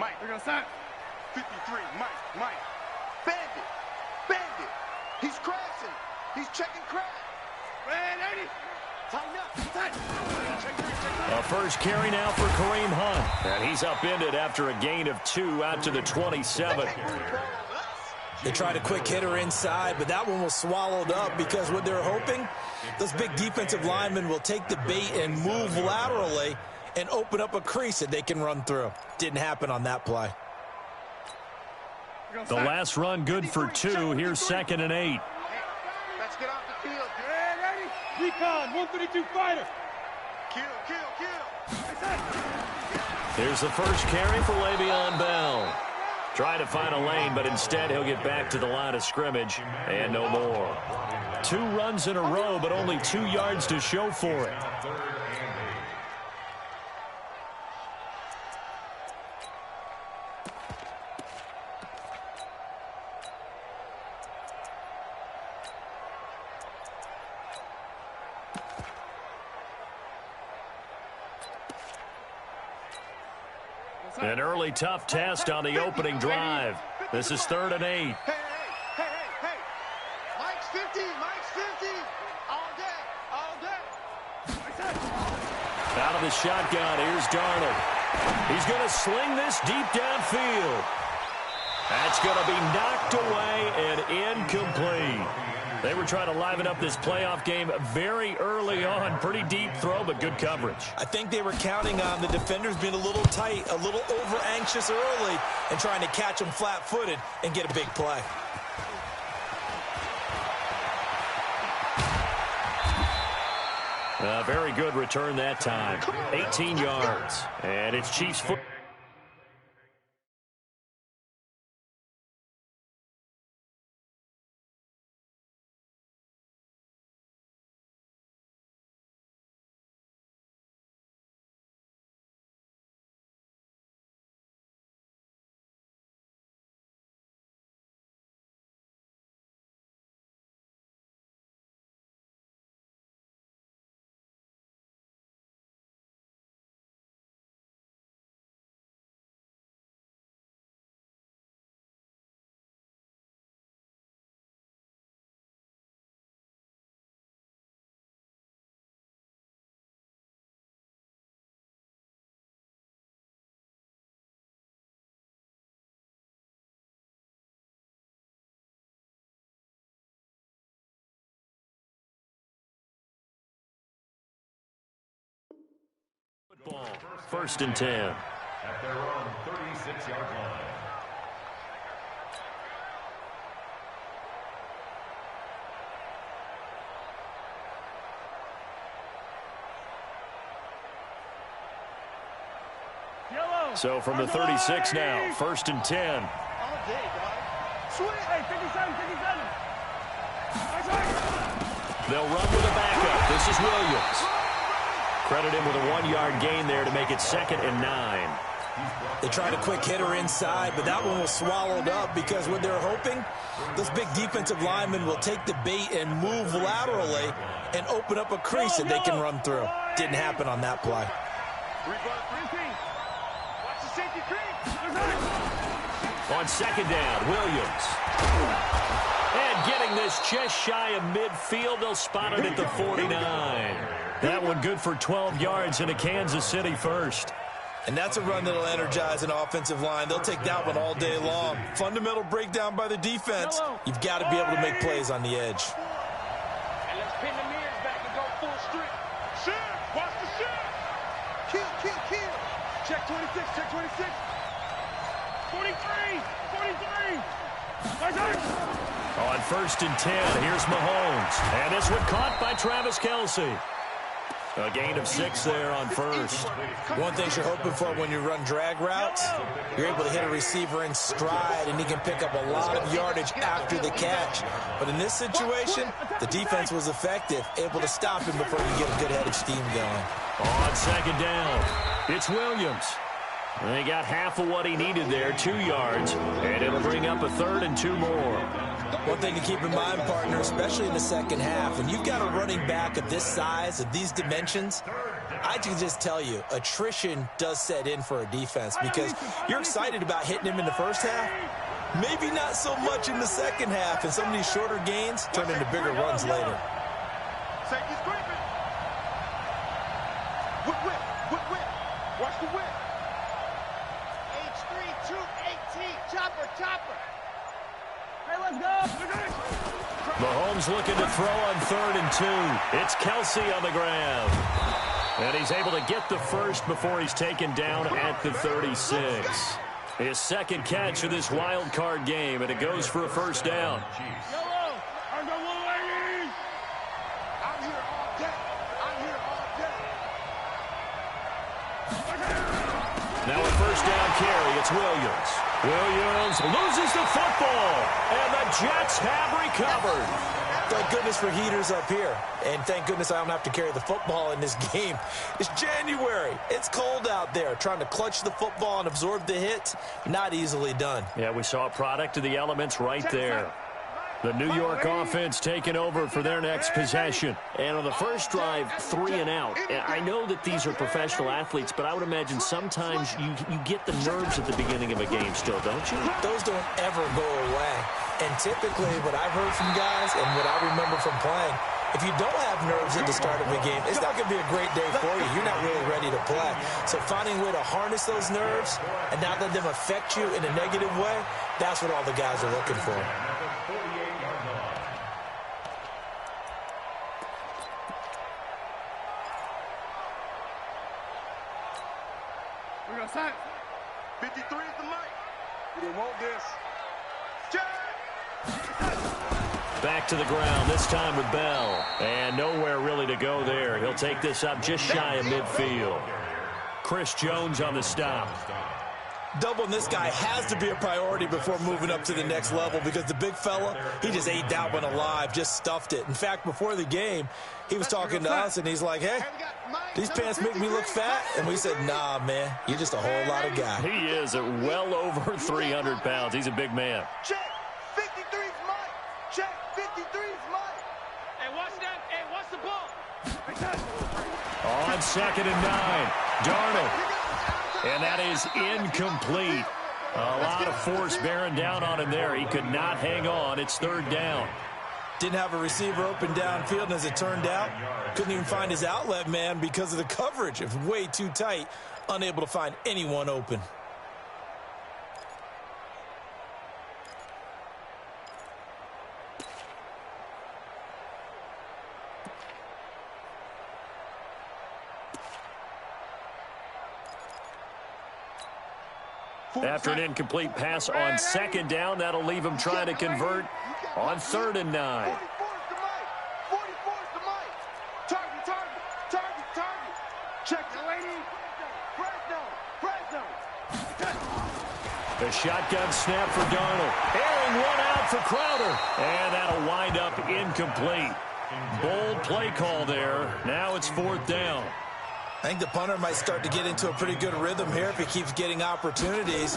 Mike. They're going to sign. 53, Mike. Bandit. He's crashing. He's checking crash. Red 80. Tighten up. Tighten. A first carry now for Kareem Hunt. And he's upended after a gain of 2 out to the 27. They tried a quick hitter inside, but that one was swallowed up because what they're hoping, those big defensive linemen will take the bait and move laterally and open up a crease that they can run through. Didn't happen on that play. The last run good for 2. Here's 2nd and 8. Let's get off the field. Recon, 132 fighter. Kill. Here's the first carry for Le'Veon Bell. Try to find a lane, but instead he'll get back to the line of scrimmage and no more. 2 runs in a row, but only 2 yards to show for it. An early tough test on the opening drive. This is 3rd and 8. Hey. Mike's 50. All day. Out of the shotgun, here's Darnold. He's going to sling this deep downfield. That's going to be knocked away and incomplete. They were trying to liven up this playoff game very early on. Pretty deep throw, but good coverage. I think they were counting on the defenders being a little tight, a little over-anxious early, and trying to catch them flat-footed and get a big play. Very good return that time. 18 yards. And it's Chiefs football. Ball. 1st and 10. At their own 36-yard line. So from the 36 now, 1st and 10. All day, guys. Sweet. Hey, 57. They'll run with a backup. This is Williams. Credit him with a 1-yard gain there to make it 2nd and 9. They tried a quick hitter inside, but that one was swallowed up because what they're hoping, those big defensive linemen will take the bait and move laterally and open up a crease that they can run through. Didn't happen on that play. On 2nd down, Williams. And getting this just shy of midfield, they'll spot it at the 49. That one good for 12 yards into Kansas City first. And that's a run that'll energize an offensive line. They'll take that one all day long. Fundamental breakdown by the defense. You've got to be able to make plays on the edge. And let's pin the mirrors back and go full strip. Shift. Watch the shift. Kill. Check 26. 43. On 1st and 10, here's Mahomes. And this one caught by Travis Kelce. A gain of 6 there on 1st. One thing you're hoping for when you run drag routes, you're able to hit a receiver in stride, and he can pick up a lot of yardage after the catch. But in this situation, the defense was effective, able to stop him before you get a good head of steam going. On 2nd down, it's Williams. And he got half of what he needed there, 2 yards, and it'll bring up a 3rd and 2 more. One thing to keep in mind, partner, especially in the second half, when you've got a running back of this size, of these dimensions, I can just tell you, attrition does set in for a defense because you're excited about hitting him in the first half. Maybe not so much in the second half, and some of these shorter gains turn into bigger runs later. Safety's creeping. Whip. Watch the whip. H3, 218, chopper. Hey, let's go. Mahomes looking to throw on 3rd and 2. It's Kelsey on the ground. And he's able to get the first before he's taken down at the 36. His second catch of this wild card game, and it goes for a first down. Yellow, I'm the little ladies. I'm here all day. Now a first down carry. It's Williams. Williams loses the football, and the Jets have recovered. Thank goodness for heaters up here. And thank goodness I don't have to carry the football in this game. It's January. It's cold out there. Trying to clutch the football and absorb the hit, not easily done. Yeah, we saw a product of the elements right there. The New York offense taking over for their next possession. And on the first drive, 3 and out. And I know that these are professional athletes, but I would imagine sometimes you get the nerves at the beginning of a game still, don't you? Those don't ever go away. And typically what I've heard from guys and what I remember from playing, if you don't have nerves at the start of a game, it's not going to be a great day for you. You're not really ready to play. So finding a way to harness those nerves and not let them affect you in a negative way, that's what all the guys are looking for. We're going to sign. 53 is the mic. We didn't want this. Back to the ground, this time with Bell. And nowhere really to go there. He'll take this up just shy of midfield. Chris Jones on the stop. Doubling this guy has to be a priority before moving up to the next level because the big fella, he just ate that one alive, just stuffed it. In fact, before the game, he was talking to us, and he's like, hey, these pants make me look fat? And we said, nah, man, you're just a whole lot of guy. He is at well over 300 pounds. He's a big man. Check. 53's Mike. Check. 53's Mike. Hey, watch that. Hey, watch the ball. On 2nd and 9, Darnold. And that is incomplete. A lot of force bearing down on him there. He could not hang on. It's 3rd down. Didn't have a receiver open downfield, and as it turned out, couldn't even find his outlet man because of the coverage. It was way too tight, unable to find anyone open. After an incomplete pass on 2nd down, that'll leave him trying to convert on 3rd and 9. 44's the mic. 44's the mic. Target. Check the lady. Fresno. The shotgun snap for Darnold. Airing one out for Crowder. And that'll wind up incomplete. Bold play call there. Now it's 4th down. I think the punter might start to get into a pretty good rhythm here if he keeps getting opportunities.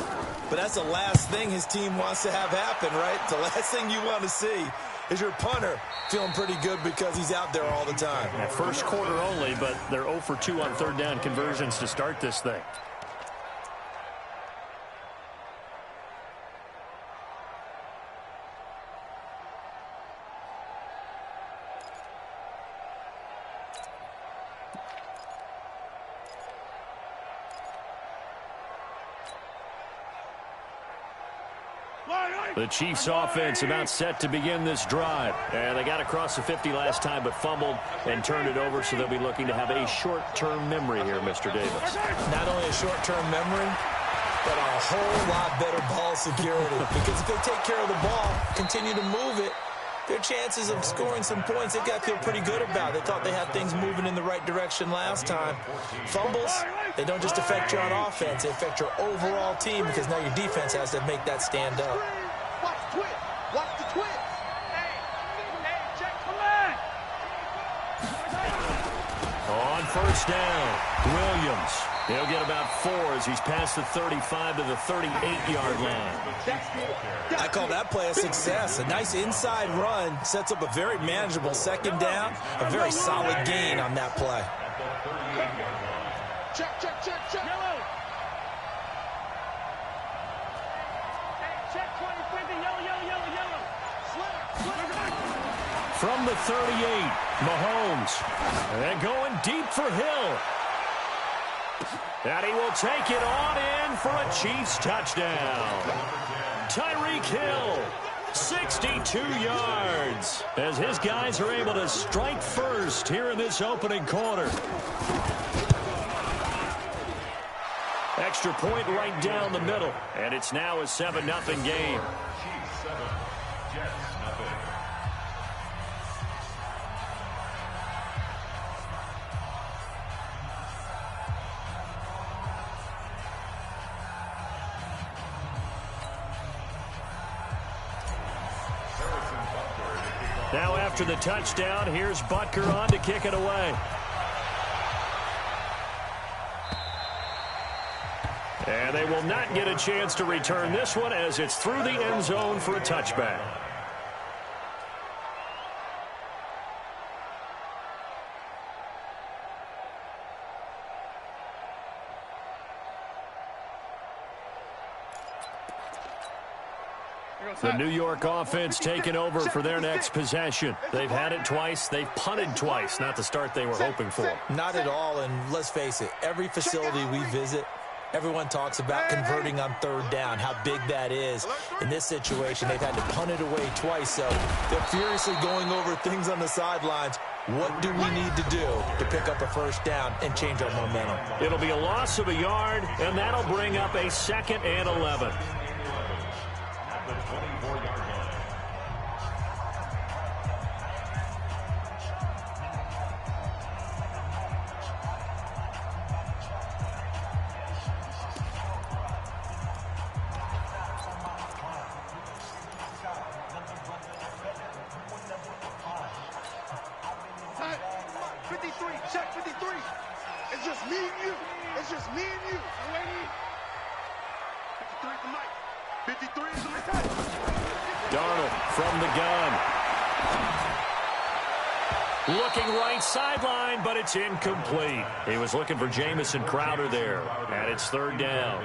But that's the last thing his team wants to have happen, right? The last thing you want to see is your punter feeling pretty good because he's out there all the time. Yeah, first quarter only, but they're 0 for 2 on 3rd down conversions to start this thing. The Chiefs offense about set to begin this drive. And they got across the 50 last time but fumbled and turned it over, so they'll be looking to have a short-term memory here, Mr. Davis. Not only a short-term memory, but a whole lot better ball security. Because if they take care of the ball, continue to move it, their chances of scoring some points, they've got to feel pretty good about. They thought they had things moving in the right direction last time. Fumbles, they don't just affect you on offense, they affect your overall team because now your defense has to make that stand up. Watch the twist. Hey, check, come on. On 1st down, Williams. He'll get about 4 as he's past the 35 to the 38-yard line. I call that play a success. A nice inside run sets up a very manageable 2nd down, a very solid gain on that play. Check, check, check, check. Yellow. Check 20, 50. Yellow, yellow, yellow, yellow. From the 38, Mahomes. And going deep for Hill. And he will take it on in for a Chiefs touchdown. Tyreek Hill, 62 yards, as his guys are able to strike first here in this opening quarter. Extra point right down the middle, and it's now a 7-0 game. Chiefs 7, Jets nothing. Now after the touchdown, here's Butker on to kick it away. And they will not get a chance to return this one as it's through the end zone for a touchback. The New York offense taking over for their next possession. They've had it twice. They've punted twice. Not the start they were hoping for. Not at all, and let's face it, every facility we visit, everyone talks about converting on third down, how big that is. In this situation, they've had to punt it away twice, so they're furiously going over things on the sidelines. What do we need to do to pick up a first down and change our momentum? It'll be a loss of a yard, and that'll bring up a 2nd and 11. At the 24-yard line. Time. 53, check 53. It's just me and you. It's just me and you. I'm waiting. 53 is the mic. 53 is the mic. Darnold from the gun. Looking right sideline, but it's incomplete. He was looking for Jamison Crowder there, and it's 3rd down.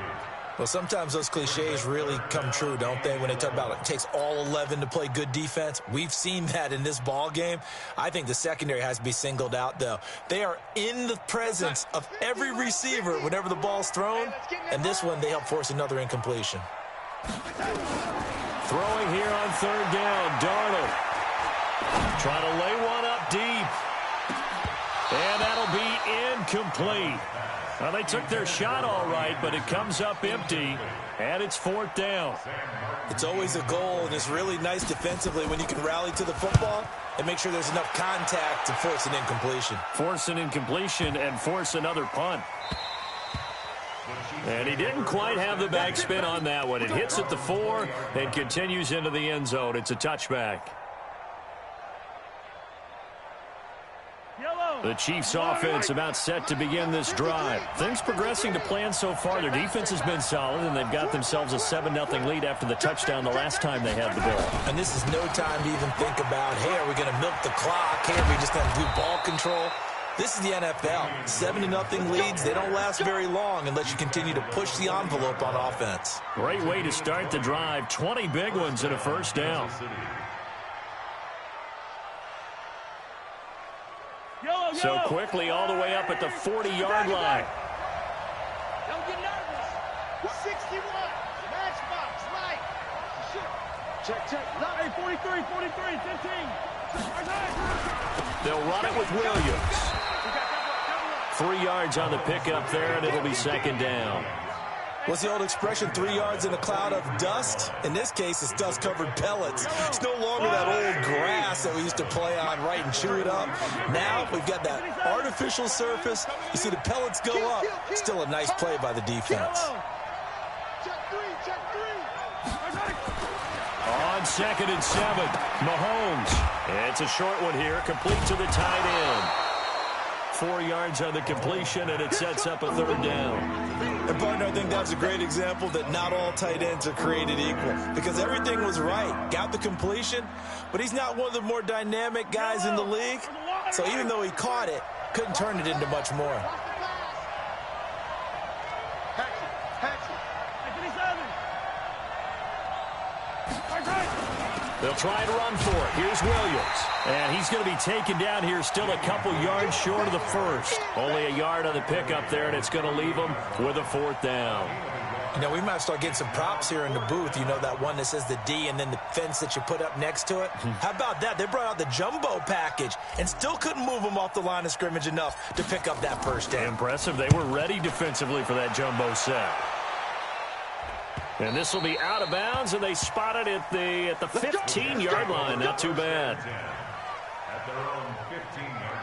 Well, sometimes those cliches really come true, don't they, when they talk about it takes all 11 to play good defense. We've seen that in this ball game. I think the secondary has to be singled out, though. They are in the presence of every receiver whenever the ball's thrown, and this one they help force another incompletion. Throwing here on 3rd down, Darnold. Trying to lay one up deep. And that'll be incomplete. Well, they took their shot all right, but it comes up empty, and it's 4th down. It's always a goal, and it's really nice defensively when you can rally to the football and make sure there's enough contact to force an incompletion. Force an incompletion and force another punt. And he didn't quite have the backspin on that one. It hits at the 4 and continues into the end zone. It's a touchback. The Chiefs offense about set to begin this drive. Things progressing to plan so far. Their defense has been solid, and they've got themselves a 7-0 lead after the touchdown the last time they had the ball. And this is no time to even think about, hey, are we going to milk the clock? Hey, are we just going to do ball control? This is the NFL. 7-0 leads, they don't last very long unless you continue to push the envelope on offense. Great way to start the drive. 20 big ones and a first down. So quickly all the way up at the 40-yard line. Don't get nervous. 61. Matchbox. Light. Check, check. Hey, 43, 43, 15. They'll run it with Williams. 3 yards on the pickup there, and it'll be 2nd down. What's the old expression, 3 yards in a cloud of dust? In this case, it's dust-covered pellets. It's no longer that old grass that we used to play on, right, and chew it up. Now we've got that artificial surface. You see the pellets go up. Still a nice play by the defense. Check 3, check 3. On 2nd and 7, Mahomes. It's a short one here, complete to the tight end. 4 yards on the completion, and it sets up a 3rd down. And, partner, I think that was a great example that not all tight ends are created equal because everything was right. Got the completion, but he's not one of the more dynamic guys in the league. So even though he caught it, couldn't turn it into much more. They'll try and run for it. Here's Williams. And he's going to be taken down here, still a couple yards short of the first. Only a yard on the pickup there, and it's going to leave them with a 4th down. You know, we might start getting some props here in the booth. You know, that one that says the D and then the fence that you put up next to it? How about that? They brought out the jumbo package and still couldn't move them off the line of scrimmage enough to pick up that first down. Impressive. They were ready defensively for that jumbo set. And this will be out of bounds, and they spot it at the 15-yard line. Not too bad. At their own 15-yard line.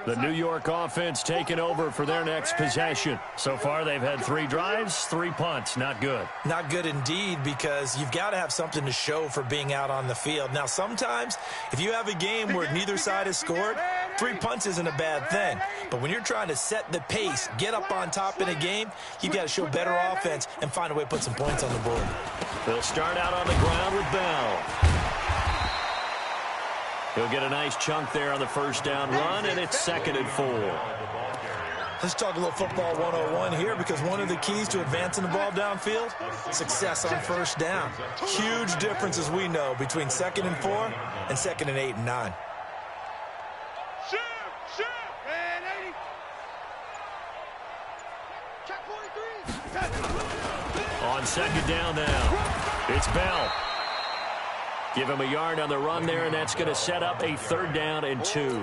The New York offense taking over for their next possession. So far, they've had 3 drives, 3 punts. Not good. Not good indeed, because you've got to have something to show for being out on the field. Now, sometimes, if you have a game where neither side has scored, 3 punts isn't a bad thing. But when you're trying to set the pace, get up on top in a game, you've got to show better offense and find a way to put some points on the board. They'll start out on the ground with Bell. He'll get a nice chunk there on the first down run, and it's 2nd and 4. Let's talk a little football 101 here, because one of the keys to advancing the ball downfield, success on first down. Huge difference, as we know, between 2nd and 4 and 2nd and 8 and 9. On 2nd down now, it's Bell. Give him a yard on the run there, and that's going to set up a 3rd down and 2.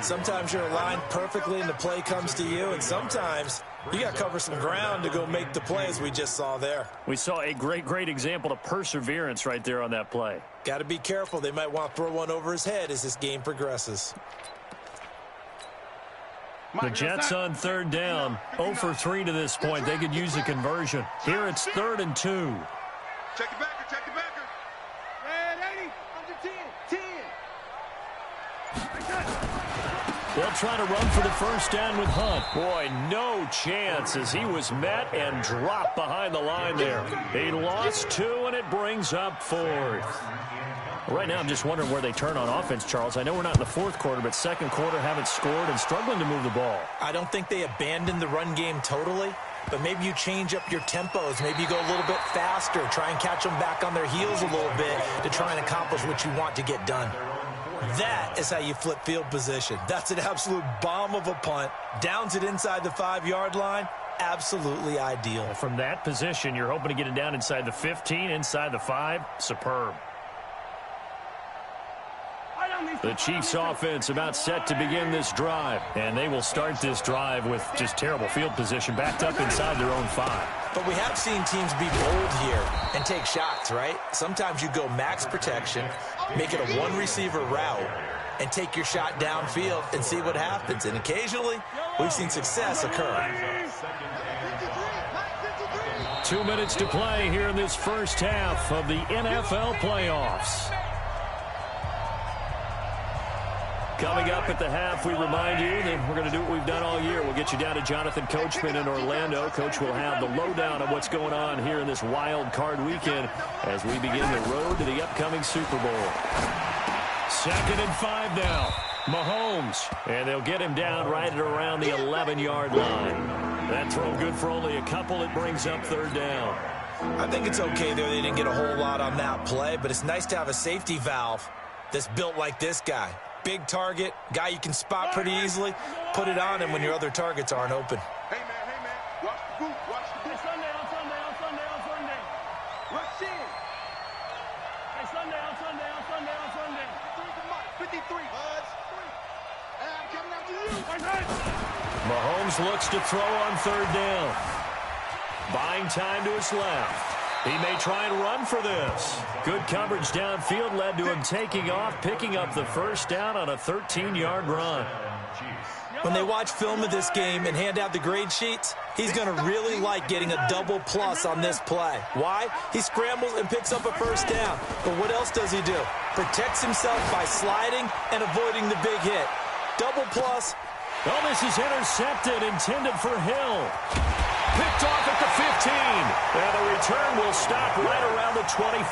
Sometimes you're aligned perfectly and the play comes to you, and sometimes you got to cover some ground to go make the play, as we just saw there. We saw a great example of perseverance right there on that play. Got to be careful. They might want to throw one over his head as this game progresses. The Jets on 3rd down, 0 for 3 to this point. They could use a conversion. Here it's 3rd and 2. Check it back. Check it back. Red 80, under 10. They'll try to run for the first down with Hunt. Boy, no chance, as he was met and dropped behind the line there. He lost 2, and it brings up 4th. Right now, I'm just wondering where they turn on offense, Charles. I know we're not in the 4th quarter, but 2nd quarter haven't scored and struggling to move the ball. I don't think they abandoned the run game totally, but maybe you change up your tempos. Maybe you go a little bit faster, try and catch them back on their heels a little bit to try and accomplish what you want to get done. That is how you flip field position. That's an absolute bomb of a punt. Downs it inside the 5-yard line. Absolutely ideal. From that position, you're hoping to get it down inside the 15, inside the 5. Superb. The Chiefs offense about set to begin this drive, and they will start this drive with just terrible field position, backed up inside their own 5. But we have seen teams be bold here and take shots, right? Sometimes you go max protection, make it a 1-receiver route, and take your shot downfield and see what happens. And occasionally, we've seen success occur. 2 minutes to play here in this first half of the NFL playoffs. Coming up at the half, we remind you that we're going to do what we've done all year. We'll get you down to Jonathan Coachman in Orlando. Coach will have the lowdown of what's going on here in this wild card weekend as we begin the road to the upcoming Super Bowl. 2nd and 5 now. Mahomes, and they'll get him down right at around the 11-yard line. That throw good for only a couple. It brings up 3rd down. I think it's okay there. They didn't get a whole lot on that play, but it's nice to have a safety valve that's built like this guy. Big target, guy you can spot pretty easily. Put it on him when your other targets aren't open. Hey, man. Watch the boot. Hey, Sunday. Rush in. Hey, Sunday. 53. I'm coming after you. Mahomes looks to throw on 3rd down. Buying time to his left. He may try and run for this. Good coverage downfield led to him taking off, picking up the first down on a 13-yard run. When they watch film of this game and hand out the grade sheets, he's going to really like getting a double plus on this play. Why? He scrambles and picks up a first down. But what else does he do? Protects himself by sliding and avoiding the big hit. Double plus. Oh, this is intercepted, intended for Hill. Picked off at the 15. And the return will stop right around the 25.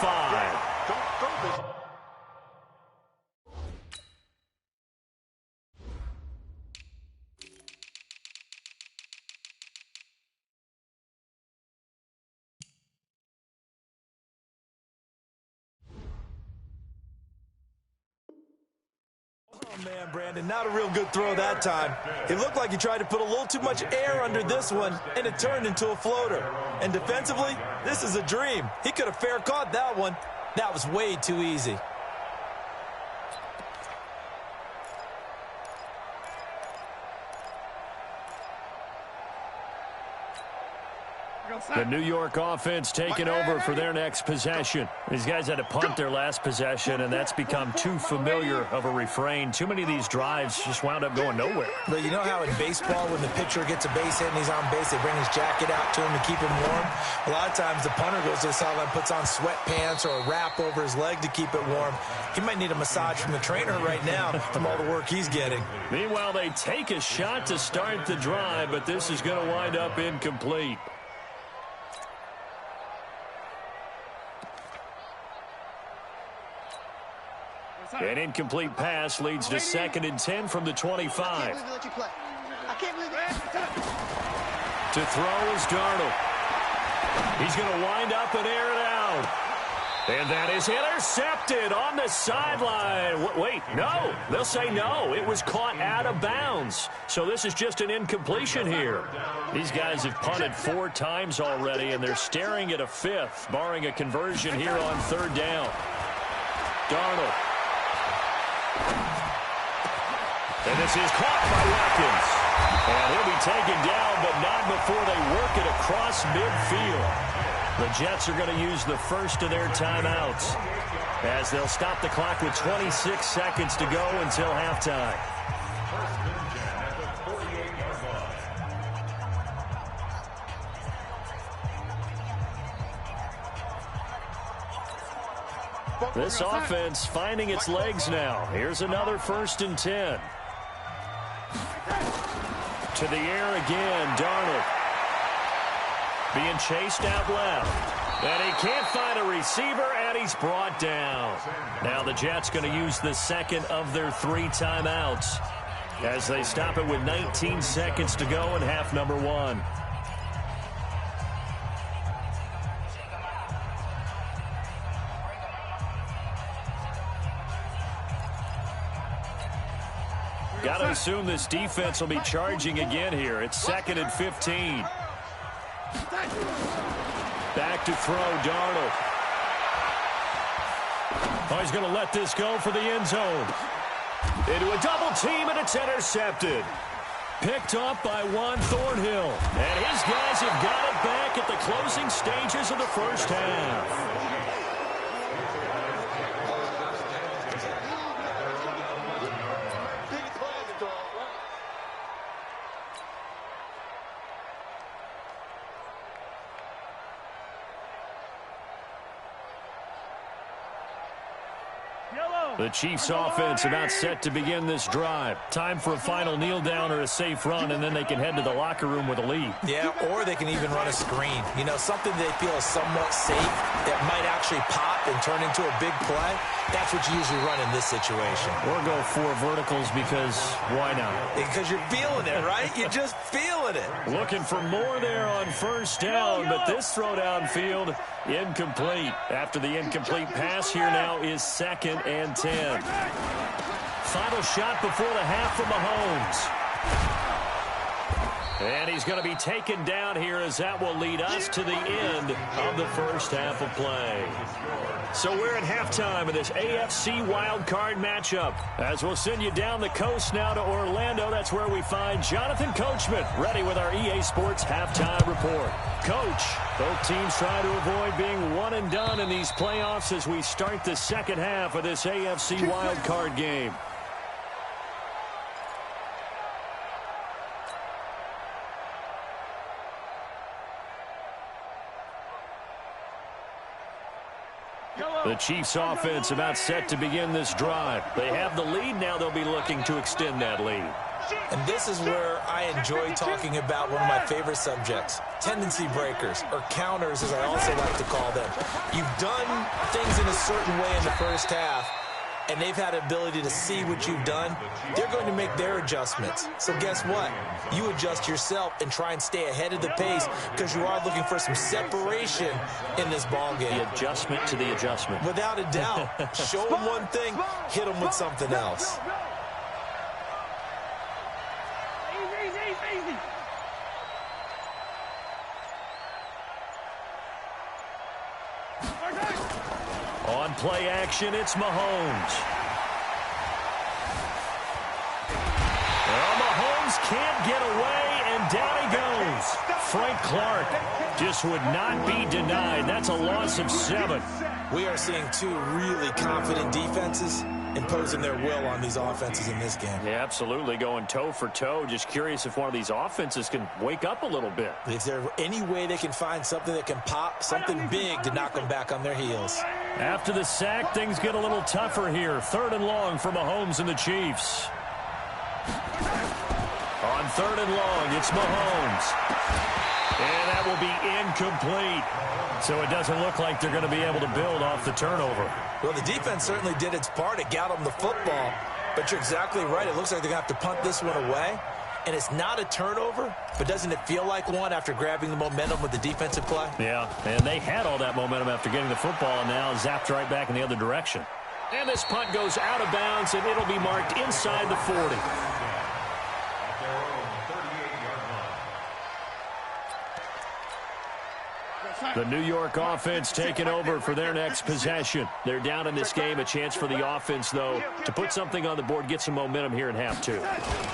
Oh, man, Brandon, not a real good throw that time. It looked like he tried to put a little too much air under this one, and it turned into a floater. And defensively, this is a dream. He could have fair caught that one. That was way too easy. The New York offense taking over for their next possession. These guys had to punt their last possession, and that's become too familiar of a refrain. Too many of these drives just wound up going nowhere. But you know how in baseball, when the pitcher gets a base hit and he's on base, they bring his jacket out to him to keep him warm? A lot of times the punter goes to the sideline, puts on sweatpants or a wrap over his leg to keep it warm. He might need a massage from the trainer right now from all the work he's getting. Meanwhile, they take a shot to start the drive, but this is going to wind up incomplete. An incomplete pass leads to 2nd and 10 from the 25. I can't believe they let you play. I can't believe To throw is Darnold. He's going to wind up and air it out. And that is intercepted on the sideline. Wait, no. They'll say no. It was caught out of bounds. So this is just an incompletion here. These guys have punted 4 times already, and they're staring at a 5th, barring a conversion here on 3rd down. Darnold. And this is caught by Watkins. And he'll be taken down, but not before they work it across midfield. The Jets are going to use the first of their timeouts as they'll stop the clock with 26 seconds to go until halftime. This offense finding its legs now. Here's another 1st and 10. To the air again, Darnold. Being chased out left. And he can't find a receiver, and he's brought down. Now the Jets going to use the 2nd of their 3 timeouts as they stop it with 19 seconds to go in half number 1. Got to assume this defense will be charging again here. It's 2nd and 15. Back to throw, Darnold. Oh, he's going to let this go for the end zone. Into a double team, and it's intercepted. Picked up by Juan Thornhill. And his guys have got it back at the closing stages of the first half. The Chiefs offense about set to begin this drive. Time for a final kneel down or a safe run, and then they can head to the locker room with a lead. Yeah, or they can even run a screen. You know, something they feel is somewhat safe that might actually pop and turn into a big play. That's what you usually run in this situation. Or go 4 verticals because why not? Because you're feeling it, right? You're just feeling it. Looking for more there on 1st down, but this throw downfield incomplete. After the incomplete pass, here now is 2nd and 10. Final shot before the half from Mahomes. And he's going to be taken down here as that will lead us to the end of the first half of play. So we're at halftime of this AFC wildcard matchup. As we'll send you down the coast now to Orlando, that's where we find Jonathan Coachman ready with our EA Sports halftime report. Coach, both teams try to avoid being one and done in these playoffs as we start the second half of this AFC wildcard game. The Chiefs offense about set to begin this drive. They have the lead now. They'll be looking to extend that lead. And this is where I enjoy talking about one of my favorite subjects, tendency breakers, or counters as I also like to call them. You've done things in a certain way in the first half, and they've had the ability to see what you've done. They're going to make their adjustments. So guess what? You adjust yourself and try and stay ahead of the pace because you are looking for some separation in this ball game. The adjustment to the adjustment. Without a doubt. Show them one thing, hit them with something else. easy. On play action, it's Mahomes. Well, Mahomes can't get away, and down he goes. Frank Clark just would not be denied. That's a loss of 7. We are seeing two really confident defenses imposing their will on these offenses in this game. Yeah, absolutely, going toe for toe. Just curious if one of these offenses can wake up a little bit. Is there any way they can find something that can pop, something big to knock them back on their heels? After the sack, things get a little tougher here. 3rd and long for Mahomes and the Chiefs. On 3rd and long, it's Mahomes. And that will be incomplete. So it doesn't look like they're going to be able to build off the turnover. Well, the defense certainly did its part. It got them the football. But you're exactly right. It looks like they're going to have to punt this one away. And it's not a turnover, but doesn't it feel like one after grabbing the momentum with the defensive play? Yeah, and they had all that momentum after getting the football, and now zapped right back in the other direction. And this punt goes out of bounds, and it'll be marked inside the 40. The New York offense taking over for their next possession. They're down in this game. A chance for the offense, though, to put something on the board, get some momentum here in half 2.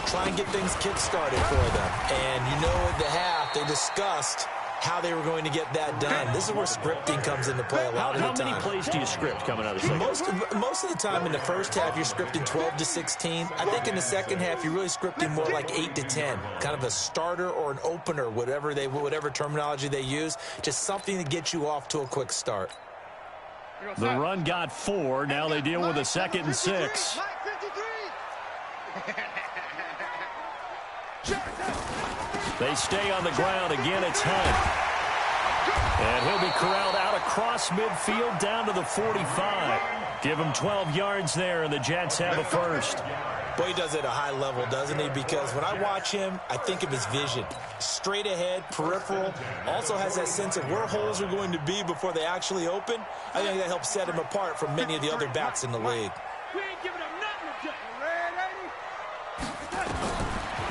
Try and get things kick-started for them. And you know at the half, they discussed how they were going to get that done. This is where scripting comes into play a lot of the time. How many plays do you script coming out of the second? Most of the time in the first half, you're scripting 12 to 16. I think in the second half, you're really scripting more like 8 to 10. Kind of a starter or an opener, whatever terminology they use. Just something to get you off to a quick start. The run got 4. Now they deal with a 2nd and 6. They stay on the ground. Again, it's Hunt. And he'll be corralled out across midfield down to the 45. Give him 12 yards there, and the Jets have a first. Boy, he does it at a high level, doesn't he? Because when I watch him, I think of his vision. Straight ahead, peripheral. Also has that sense of where holes are going to be before they actually open. I think that helps set him apart from many of the other backs in the league. We ain't giving up nothing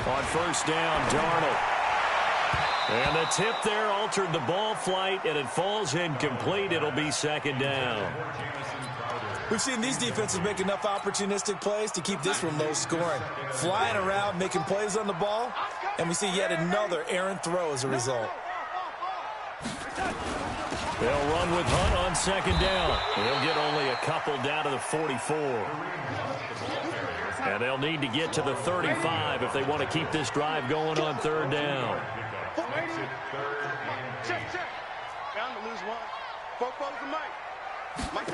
to On first down, Darnold. And the tip there altered the ball flight, and it falls incomplete. It'll be 2nd down. We've seen these defenses make enough opportunistic plays to keep this one low scoring. Flying around, making plays on the ball, and we see yet another errant throw as a result. They'll run with Hunt on 2nd down. They'll get only a couple down to the 44. And they'll need to get to the 35 if they want to keep this drive going on 3rd down. Check. Bound to lose one. Football's the mic.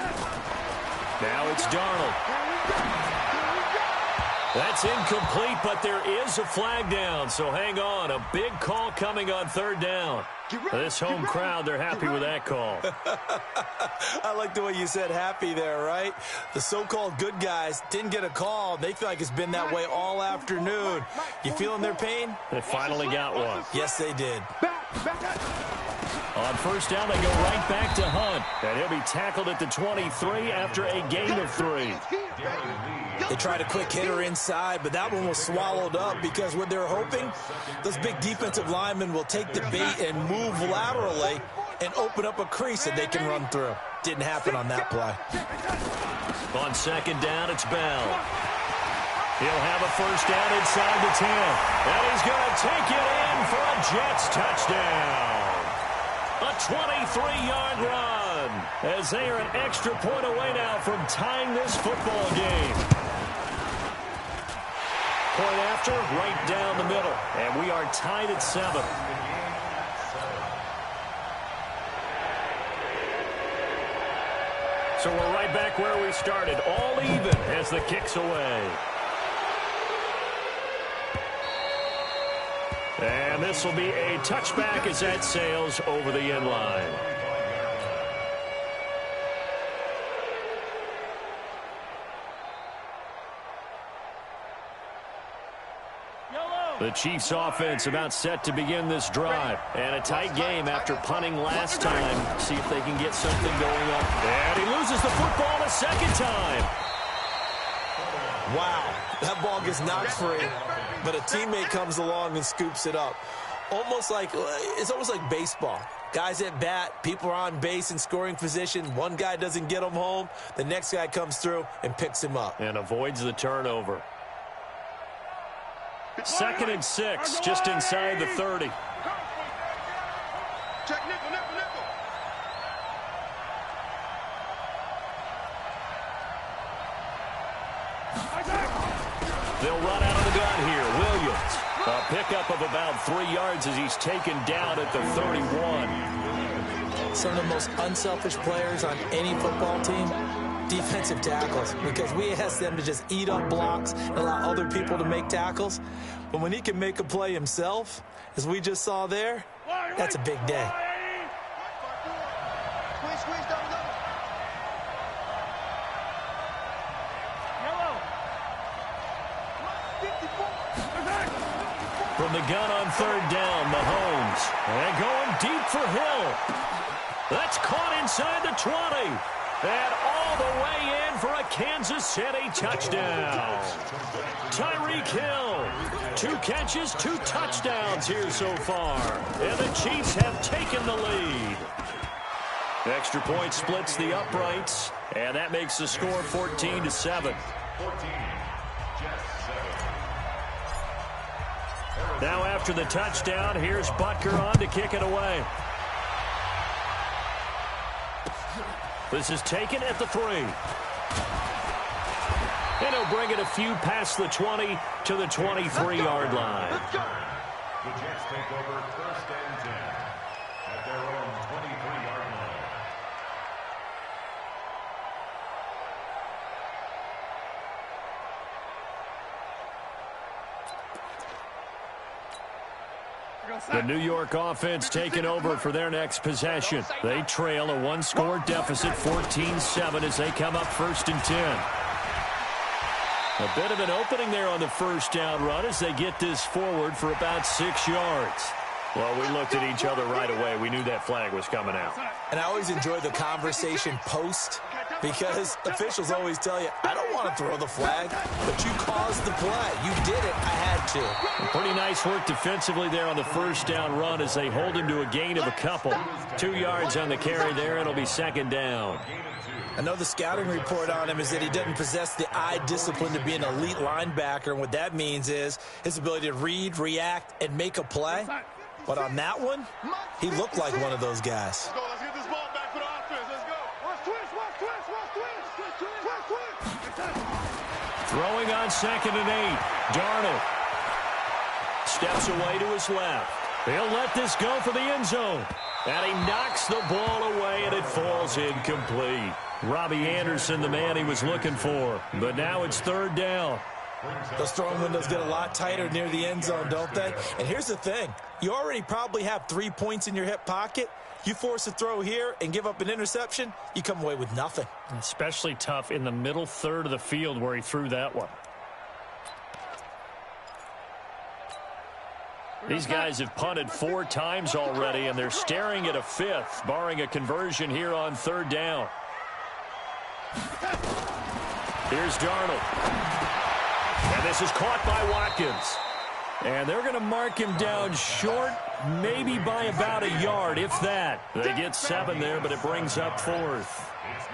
Now it's Darnold. That's incomplete, but there is a flag down, so hang on. A big call coming on 3rd down. This home crowd, they're happy with that call. I like the way you said happy there, right? The so-called good guys didn't get a call. They feel like it's been that way all afternoon. You feeling their pain? They finally got one. Yes, they did. On first down, they go right back to Hunt. And he'll be tackled at the 23 after a gain of 3. They tried a quick hitter inside, but that one was swallowed up because what they're hoping, those big defensive linemen will take the bait and move laterally and open up a crease that they can run through. Didn't happen on that play. On 2nd down, it's Bell. He'll have a first down inside the 10. And he's going to take it in for a Jets touchdown. A 23-yard run as they are an extra point away now from tying this football game. Point after, right down the middle. And we are tied at 7. So we're right back where we started, all even as the kick's away. And this will be a touchback as that sails over the end line. The Chiefs offense about set to begin this drive. And a tight game after punting last time. See if they can get something going on. And he loses the football a second time. Wow, that ball gets knocked free. but a teammate comes along and scoops it up. It's almost like baseball. Guys at bat, people are on base in scoring position. One guy doesn't get him home. The next guy comes through and picks him up. And avoids the turnover. 2nd and 6, just inside the 30. Check nickel, nickel, nickel. They'll run out of the gun here. Williams, a pickup of about 3 yards as he's taken down at the 31. Some of the most unselfish players on any football team, defensive tackles, because we ask them to just eat up blocks and allow other people to make tackles. But when he can make a play himself, as we just saw there, that's a big day. Squeeze, squeeze, double, double. From the gun on 3rd down, Mahomes. And going deep for Hill. That's caught inside the 20. And all the way in for a Kansas City touchdown. Tyreek Hill. 2 catches, 2 touchdowns here so far. And the Chiefs have taken the lead. Extra point splits the uprights. And that makes the score 14-7. Now after the touchdown, here's Butker on to kick it away. This is taken at the 3. And he'll bring it a few past the 20 to the 23-yard line. The Jets take over 1st and 10 at their own 23-yard line. The New York offense taking over for their next possession. They trail a 1-score deficit, 14-7, as they come up 1st and 10. A bit of an opening there on the 1st down run as they get this forward for about 6 yards. Well, we looked at each other right away. We knew that flag was coming out. And I always enjoy the conversation post, because officials always tell you, I don't want to throw the flag, but you caused the play. You did it. I had to. Pretty nice work defensively there on the 1st down run as they hold him to a gain of a couple. 2 yards on the carry there. It'll be 2nd down. I know the scouting report on him is that he doesn't possess the eye discipline to be an elite linebacker, and what that means is his ability to read, react, and make a play. But on that one, he looked like one of those guys. Let's get this ball back for the offense. Let's go. Watch twist, watch twist, watch twist. Twist, twist. Throwing on 2nd and 8. Darnold steps away to his left. He'll let this go for the end zone. And he knocks the ball away, and it falls incomplete. Robbie Anderson, the man he was looking for. But now it's 3rd down. Those throwing windows get a lot tighter near the end zone, don't they? And here's the thing. You already probably have 3 points in your hip pocket. You force a throw here and give up an interception, you come away with nothing. Especially tough in the middle 3rd of the field where he threw that one. These guys have punted 4 times already, and they're staring at a 5th, barring a conversion here on 3rd down. Here's Darnold. And this is caught by Watkins. And they're going to mark him down short, maybe by about a yard, if that. They get 7 there, but it brings up 4th.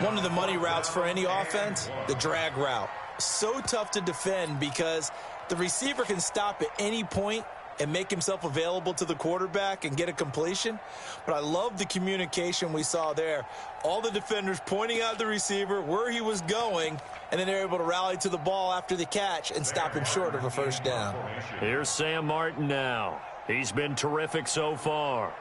One of the money routes for any offense, the drag route. So tough to defend because the receiver can stop at any point and make himself available to the quarterback and get a completion. But I love the communication we saw there. All the defenders pointing out the receiver, where he was going, and then they're able to rally to the ball after the catch and stop him short of a 1st down. Here's Sam Martin now. He's been terrific so far.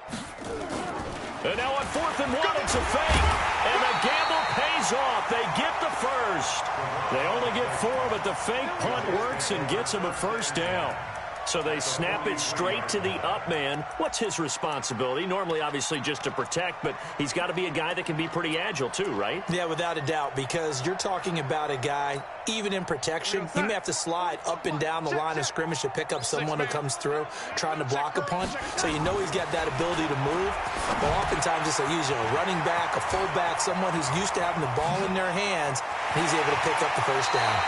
And now on 4th and 1, it's a fake. And the gamble pays off. They get the 1st. They only get 4, but the fake punt works and gets them a 1st down. So they snap it straight to the up man. What's his responsibility? Normally, obviously, just to protect, but he's got to be a guy that can be pretty agile too, right? Yeah, without a doubt, because you're talking about a guy, even in protection, he may have to slide up and down the line of scrimmage to pick up someone who comes through trying to block a punch. So you know he's got that ability to move. But oftentimes it's usually a running back, a fullback, someone who's used to having the ball in their hands, and he's able to pick up the 1st down.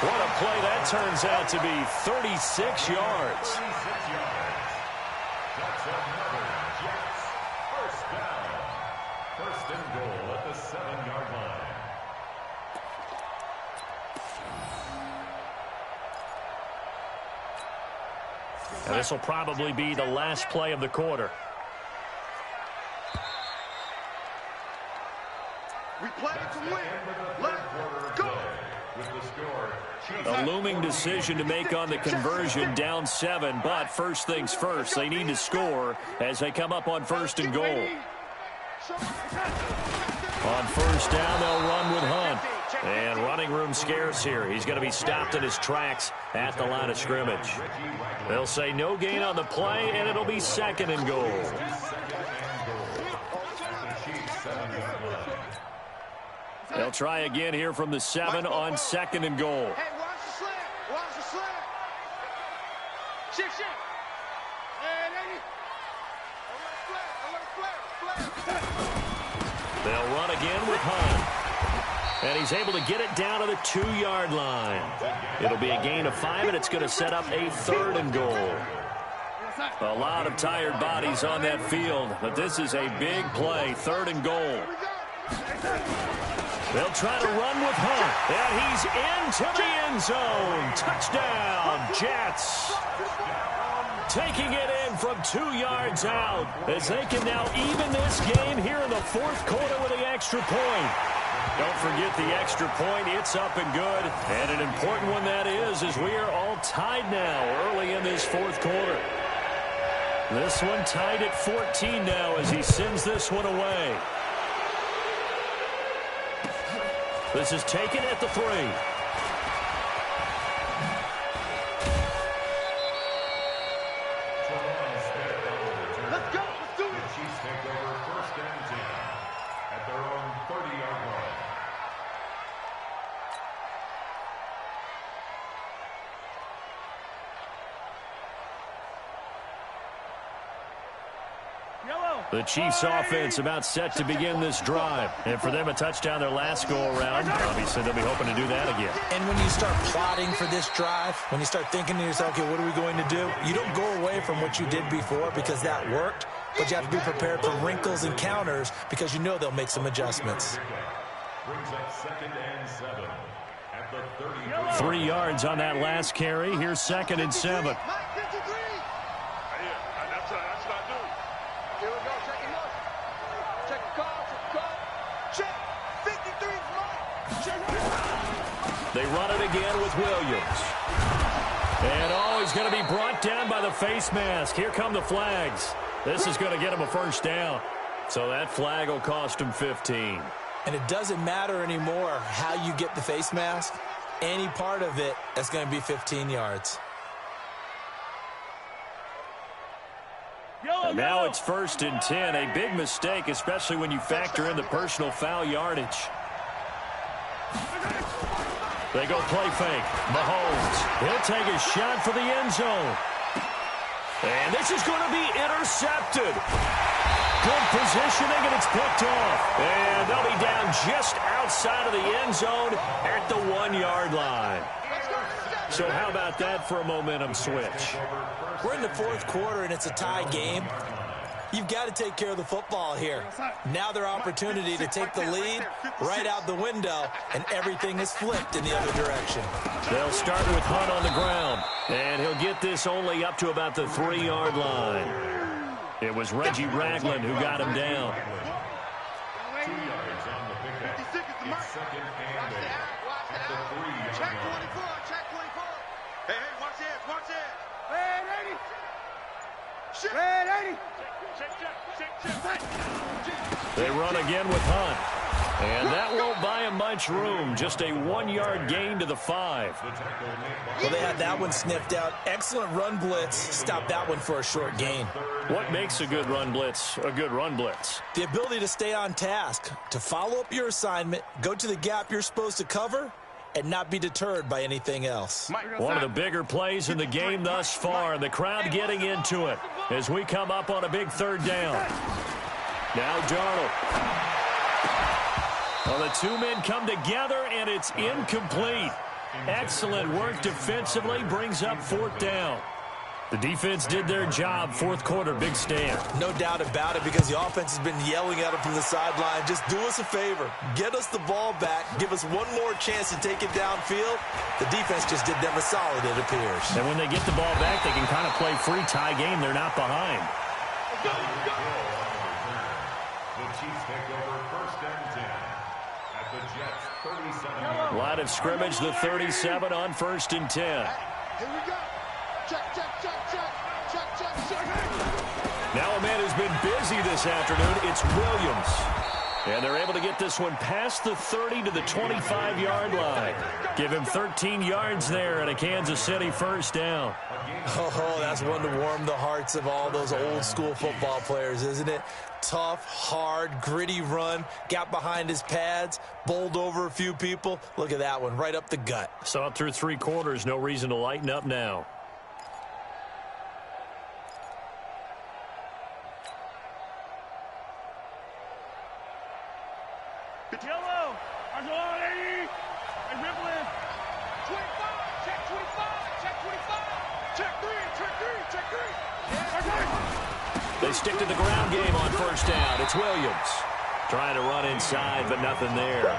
What a play that turns out to be. 36 yards. 36 yards. That's another Jets first down. First and goal at the 7-yard line. And this will probably be the last play of the quarter. We played to win. Let's go. With the score, A looming decision to make on the conversion, down 7. But first things first, they need to score as they come up on first and goal. On first down, they'll run with Hunt. And running room scarce here. He's going to be stopped in his tracks at the line of scrimmage. They'll say no gain on the play, and it'll be second and goal. They'll try again here from the 7 on second and goal. Hey, watch the slant. Watch the slant. Shit. And flat. They'll run again with Hunt. And he's able to get it down to the 2-yard line. It'll be a gain of 5, and it's going to set up a third and goal. A lot of tired bodies on that field, but this is a big play, third and goal. They'll try to run with Hunt, and he's into the end zone. Touchdown, Jets. Taking it in from 2 yards out as they can now even this game here in the fourth quarter with the extra point. Don't forget the extra point. It's up and good. And an important one that is, as we are all tied now early in this fourth quarter. This one tied at 14 now as he sends this one away. This is taken at the 3. Let's go. Let's do it. The Chiefs take over first and 10 at their own 30-yard line. The Chiefs offense about set to begin this drive. And for them, a touchdown their last go-around. Obviously, they'll be hoping to do that again. And when you start plotting for this drive, when you start thinking to yourself, okay, what are we going to do? You don't go away from what you did before because that worked, but you have to be prepared for wrinkles and counters because you know they'll make some adjustments. Brings up second and 7 at the 30. 3 yards on that last carry. Here's second and 7. Mike, 53. That's what I do. Here we go. Check it out. Check the call. Check. 53 is Mike. Check. They run it again with Williams. And, he's going to be brought down by the face mask. Here come the flags. This is going to get him a first down. So that flag will cost him 15. And it doesn't matter anymore how you get the face mask. Any part of it is going to be 15 yards. And now it's first and 10. A big mistake, especially when you factor in the personal foul yardage. They go play fake. Mahomes, he'll take a shot for the end zone. And this is going to be intercepted. Good positioning, and it's picked off. And they'll be down just outside of the end zone at the 1-yard line. So how about that for a momentum switch? We're in the fourth quarter, and it's a tie game. You've got to take care of the football here. Now their opportunity to take the lead right out the window, and everything is flipped in the other direction. They'll start with Hunt on the ground, and he'll get this only up to about the 3-yard line. It was Reggie Ragland who got him down. 2 yards on the pickup. 56 is the mark. Second and 8 at the 3-yard Check line. 24. Check 24. Hey, watch this. Watch this. Red 80. Shit. Red 80. They run again with Hunt. And that won't buy him much room. Just a 1-yard gain to the 5. Well, they had that one sniffed out. Excellent run blitz. Stopped that one for a short gain. What makes a good run blitz a good run blitz? The ability to stay on task, to follow up your assignment, go to the gap you're supposed to cover, and not be deterred by anything else. One of the bigger plays in the game thus far, and the crowd getting into it as we come up on a big third down. Now Darnold. Well, the two men come together, and it's incomplete. Excellent work defensively, brings up 4th down. The defense did their job. 4th quarter, big stand. No doubt about it, because the offense has been yelling at him from the sideline. Just do us a favor. Get us the ball back. Give us one more chance to take it downfield. The defense just did them a solid, it appears. And when they get the ball back, they can kind of play free tie game. They're not behind. The Chiefs take over 1st and 10 at the Jets' 37. Line of scrimmage, the 37 on 1st and 10. Here we go. Check, check, check, check. Check, check, check. Now a man who's been busy this afternoon, it's Williams. And they're able to get this one past the 30 to the 25-yard line. Give him 13 yards there and a Kansas City 1st down. Oh, that's one to warm the hearts of all those old-school football players, isn't it? Tough, hard, gritty run, got behind his pads, bowled over a few people. Look at that one, right up the gut. Saw it through 3 quarters, no reason to lighten up now. Yellow. I'm going 80. I'm dribbling. 25. Check 25. Check 25. Check 3. Check 3. Check 3. They stick to the ground game on 1st down. It's Williams. Trying to run inside, but nothing there.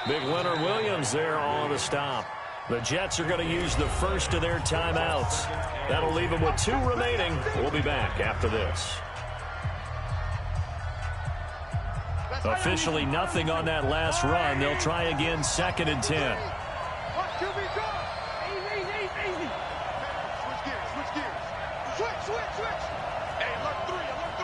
Big winner Williams there on the stop. The Jets are going to use the first of their timeouts. That'll leave them with 2 remaining. We'll be back after this. Officially nothing on that last run. They'll try again 2nd and 10. Easy, easy. Switch gears, switch gears. Switch. Hey, alert 3, alert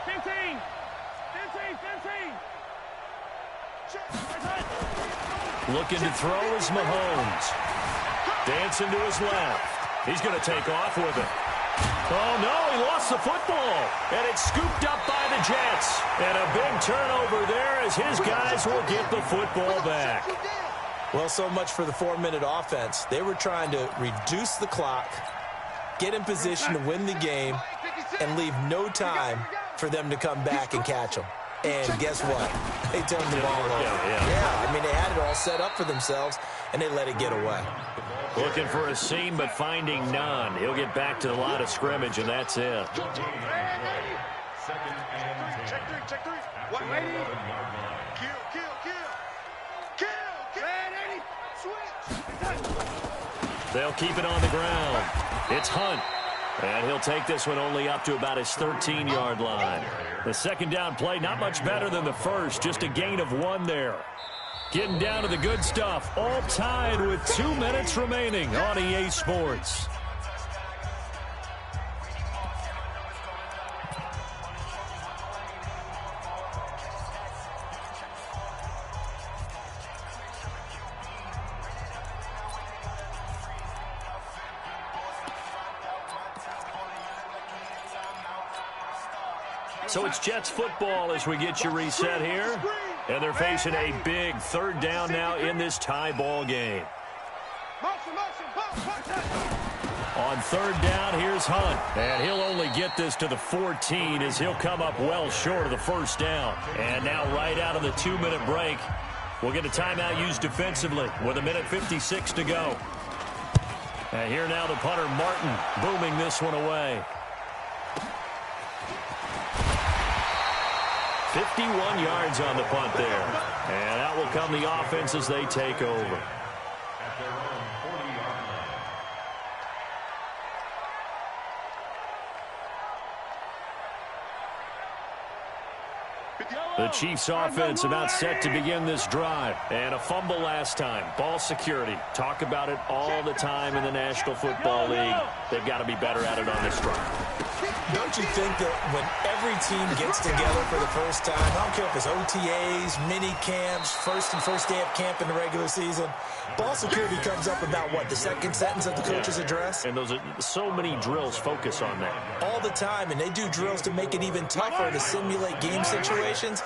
3. 15. Looking to throw is Mahomes. Dancing to his left. He's going to take off with it. Oh, no, he lost the football. And it's scooped up by the Jets. And a big turnover there as his guys will get the football back. Well, so much for the 4-minute offense. They were trying to reduce the clock, get in position to win the game, and leave no time for them to come back and catch them. And guess what? They turned the ball over. Yeah, I mean, they had it all set up for themselves, and they let it get away. Looking for a seam, but finding none. He'll get back to the line of scrimmage, and that's it. 2nd and 10. Check 3. What? Kill. Man, 80. Switch. They'll keep it on the ground. It's Hunt. And he'll take this one only up to about his 13-yard line. The 2nd down play, not much better than the first, just a gain of 1 there. Getting down to the good stuff, all tied with 2 minutes remaining on EA Sports. So it's Jets football as we get you reset here. And they're facing a big 3rd down now in this tie ball game. On 3rd down, here's Hunt. And he'll only get this to the 14 as he'll come up well short of the 1st down. And now right out of the 2-minute break, we'll get a timeout used defensively with 1:56 to go. And here now the punter, Martin, booming this one away. 51 yards on the punt there. And out will come the offense as they take over. At their own 40-yard line. The Chiefs offense about set to begin this drive. And a fumble last time. Ball security. Talk about it all the time in the National Football League. They've got to be better at it on this drive. Don't you think that when every team gets together for the first time, I don't care if it's OTAs, mini camps, first day of camp in the regular season, ball security comes up about what, the second sentence of the coach's address? And those are so many drills focus on that. All the time, and they do drills to make it even tougher to simulate game situations.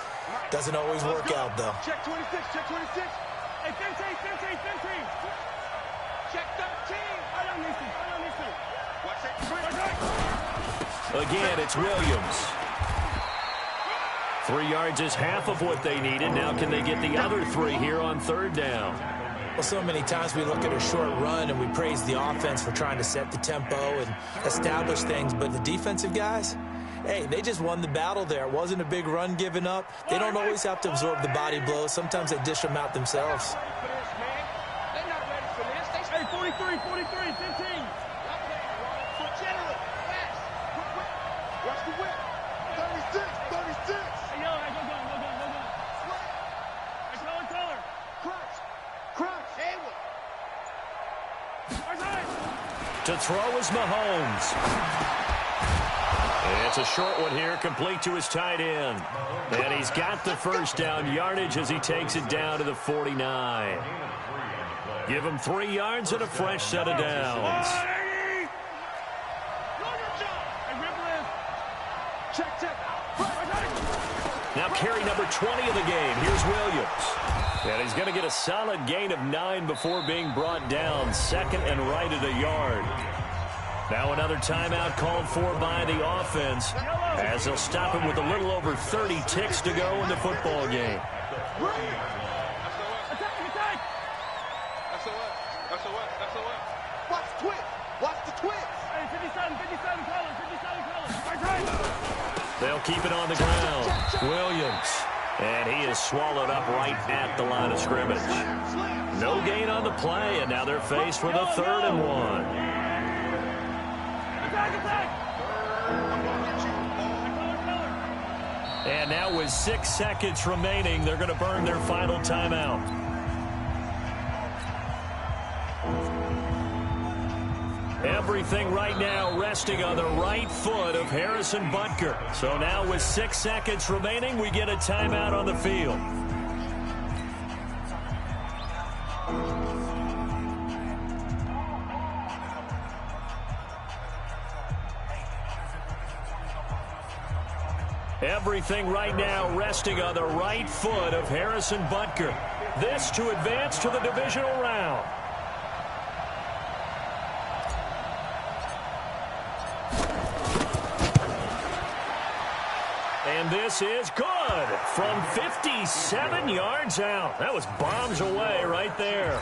Doesn't always work out, though. Check 26. Check 26. Hey, 15. Check 13. I don't need to. Watch that. Again, it's Williams. 3 yards is half of what they needed. Now can they get the other 3 here on 3rd down? Well, so many times we look at a short run and we praise the offense for trying to set the tempo and establish things, but the defensive guys, hey, they just won the battle there. It wasn't a big run given up. They don't always have to absorb the body blows. Sometimes they dish them out themselves. Hey, 43, 43, 15. Watch the whip. 36, 36. Hey, yo, hey, go. Hey, color. Crunch. Hayward. To throw is Mahomes. It's a short one here, complete to his tight end. And he's got the first down yardage as he takes it down to the 49. Give him 3 yards and a fresh set of downs. Check. Now carry number 20 of the game. Here's Williams. And he's going to get a solid gain of 9 before being brought down. Second and right at a yard. Now another timeout called for by the offense as they'll stop him with a little over 30 ticks to go in the football game. Watch the twitch. Hey, 57 colors. They'll keep it on the ground. Williams. And he is swallowed up right at the line of scrimmage. No gain on the play, and now they're faced with a 3rd and 1. And now with 6 seconds remaining, they're going to burn their final timeout. Everything right now resting on the right foot of Harrison Butker. So now with 6 seconds remaining, we get a timeout on the field. Everything right now resting on the right foot of Harrison Butker. This to advance to the divisional round. And this is good from 57 yards out. That was bombs away right there.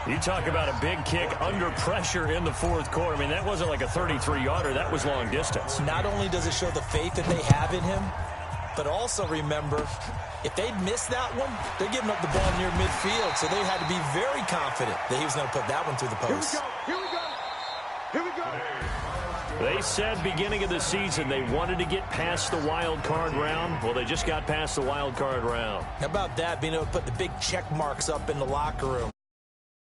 You talk about a big kick under pressure in the 4th quarter. I mean, that wasn't like a 33-yarder. That was long distance. Not only does it show the faith that they have in him, but also remember, if they'd missed that one, they're giving up the ball near midfield, so they had to be very confident that he was going to put that one through the post. Here we go. They said beginning of the season they wanted to get past the wild card round. Well, they just got past the wild card round. How about that, being able to put the big check marks up in the locker room?